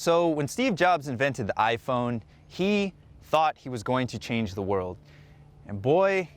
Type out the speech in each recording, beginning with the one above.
So when Steve Jobs invented the iPhone, he thought he was going to change the world. And boy,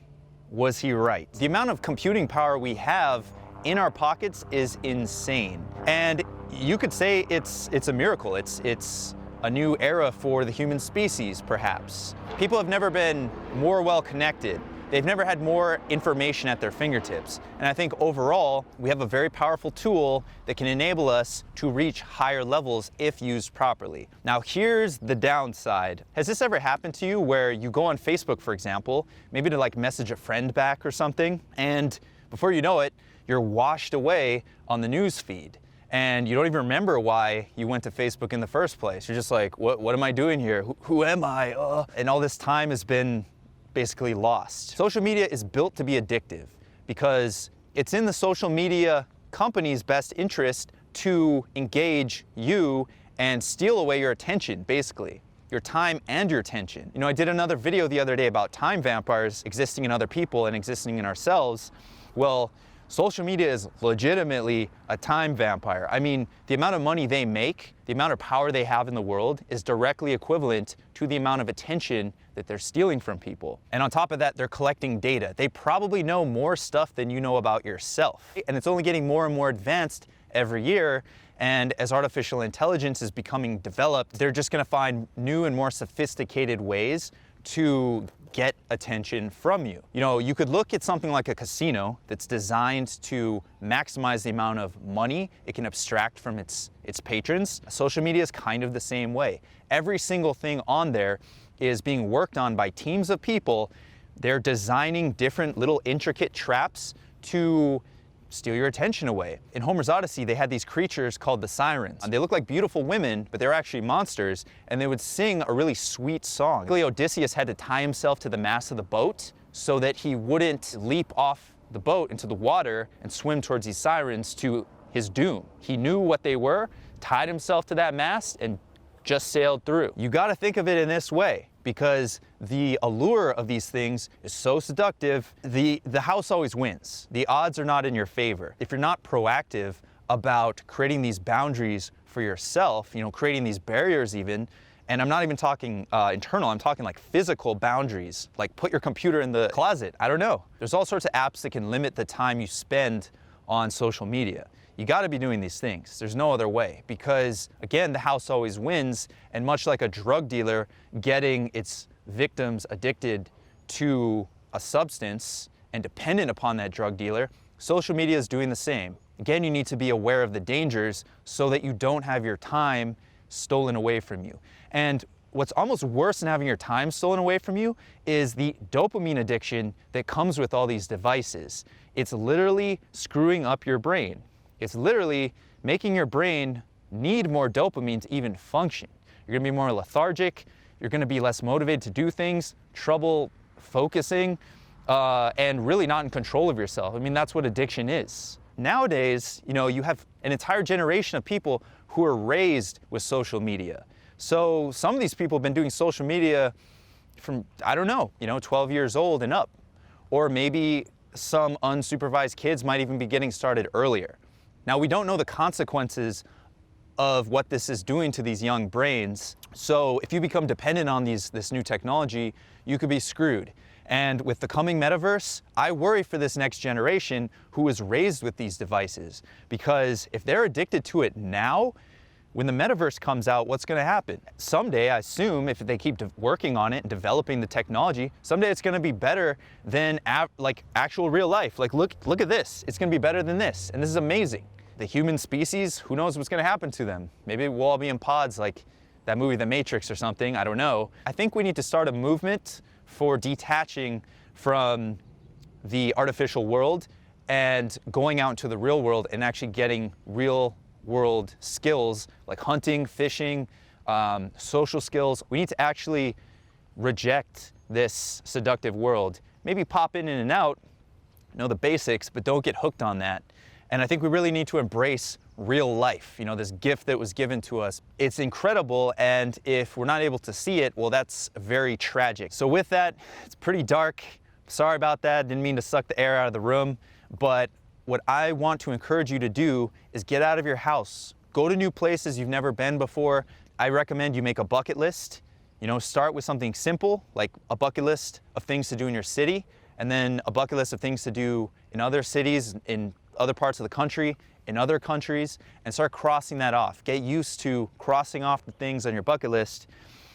was he right. The amount of computing power we have in our pockets is insane. And you could say it's a miracle. It's a new era for the human species, perhaps. People have never been more well connected. They've never had more information at their fingertips. And I think overall, we have a very powerful tool that can enable us to reach higher levels if used properly. Now, here's the downside. Has this ever happened to you where you go on Facebook, for example, maybe to like message a friend back or something, and before you know it, you're washed away on the news feed, and you don't even remember why you went to Facebook in the first place. You're just like, what am I doing here? Who am I? And all this time has been basically lost. Social media is built to be addictive because it's in the social media company's best interest to engage you and steal away your attention, basically. Your time and your attention. You know, I did another video the other day about time vampires existing in other people and existing in ourselves. Well, social media is legitimately a time vampire. I mean, the amount of money they make, the amount of power they have in the world is directly equivalent to the amount of attention that they're stealing from people. And on top of that, they're collecting data. They probably know more stuff than you know about yourself. And it's only getting more and more advanced every year. And as artificial intelligence is becoming developed, they're just gonna find new and more sophisticated ways to get attention from you. You know, you could look at something like a casino that's designed to maximize the amount of money it can abstract from its patrons. Social media is kind of the same way. Every single thing on there is being worked on by teams of people. They're designing different little intricate traps to steal your attention away. In Homer's Odyssey, they had these creatures called the Sirens. They look like beautiful women, but they're actually monsters, and they would sing a really sweet song. Odysseus had to tie himself to the mast of the boat so that he wouldn't leap off the boat into the water and swim towards these sirens to his doom. He knew what they were, tied himself to that mast, and just sailed through. You gotta think of it in this way, because the allure of these things is so seductive. The house always wins. The odds are not in your favor. If you're not proactive about creating these boundaries for yourself, you know, creating these barriers even, and I'm not even talking internal, I'm talking like physical boundaries, like put your computer in the closet, I don't know. There's all sorts of apps that can limit the time you spend on social media. You gotta be doing these things. There's no other way, because again, the house always wins, and much like a drug dealer getting its victims addicted to a substance and dependent upon that drug dealer, social media is doing the same. Again, you need to be aware of the dangers so that you don't have your time stolen away from you. And what's almost worse than having your time stolen away from you is the dopamine addiction that comes with all these devices. It's literally screwing up your brain. It's literally making your brain need more dopamine to even function. You're gonna be more lethargic, you're gonna be less motivated to do things, trouble focusing, and really not in control of yourself. I mean, that's what addiction is. Nowadays, you know, you have an entire generation of people who are raised with social media. So some of these people have been doing social media from, I don't know, you know, 12 years old and up. Or maybe some unsupervised kids might even be getting started earlier. Now, we don't know the consequences of what this is doing to these young brains. So if you become dependent on this new technology, you could be screwed. And with the coming metaverse, I worry for this next generation who is raised with these devices. Because if they're addicted to it now, when the metaverse comes out, what's gonna happen? Someday, I assume, if they keep working on it and developing the technology, someday it's gonna be better than like actual real life. Like, look at this. It's gonna be better than this, and this is amazing. The human species, who knows what's gonna happen to them? Maybe we'll all be in pods like that movie, The Matrix or something, I don't know. I think we need to start a movement for detaching from the artificial world and going out into the real world and actually getting real world skills like hunting, fishing, social skills. We need to actually reject this seductive world. Maybe pop in and out, know the basics, but don't get hooked on that. And I think we really need to embrace real life, you know, this gift that was given to us. It's incredible, and if we're not able to see it, well, that's very tragic. So with that, it's pretty dark. Sorry about that, didn't mean to suck the air out of the room, but what I want to encourage you to do is get out of your house. Go to new places you've never been before. I recommend you make a bucket list. You know, start with something simple, like a bucket list of things to do in your city, and then a bucket list of things to do in other cities, in other parts of the country, in other countries, and start crossing that off. Get used to crossing off the things on your bucket list,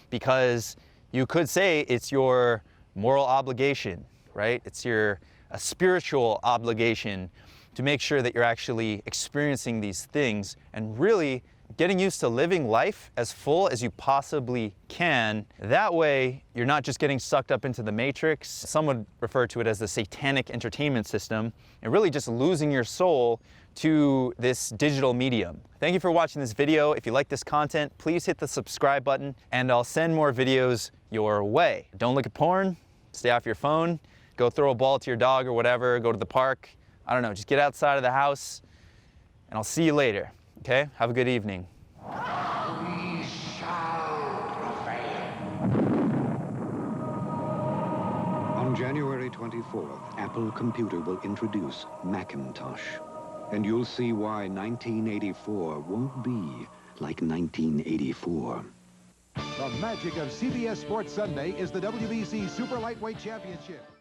because you could say it's your moral obligation, right? It's a spiritual obligation to make sure that you're actually experiencing these things and really getting used to living life as full as you possibly can. That way, you're not just getting sucked up into the matrix. Some would refer to it as the satanic entertainment system, and really just losing your soul to this digital medium. Thank you for watching this video. If you like this content, please hit the subscribe button, and I'll send more videos your way. Don't look at porn, stay off your phone, go throw a ball to your dog or whatever, go to the park. I don't know, just get outside of the house, and I'll see you later. Okay? Have a good evening. We shall prevail. On January 24th, Apple Computer will introduce Macintosh. And you'll see why 1984 won't be like 1984. The magic of CBS Sports Sunday is the WBC Super Lightweight Championship.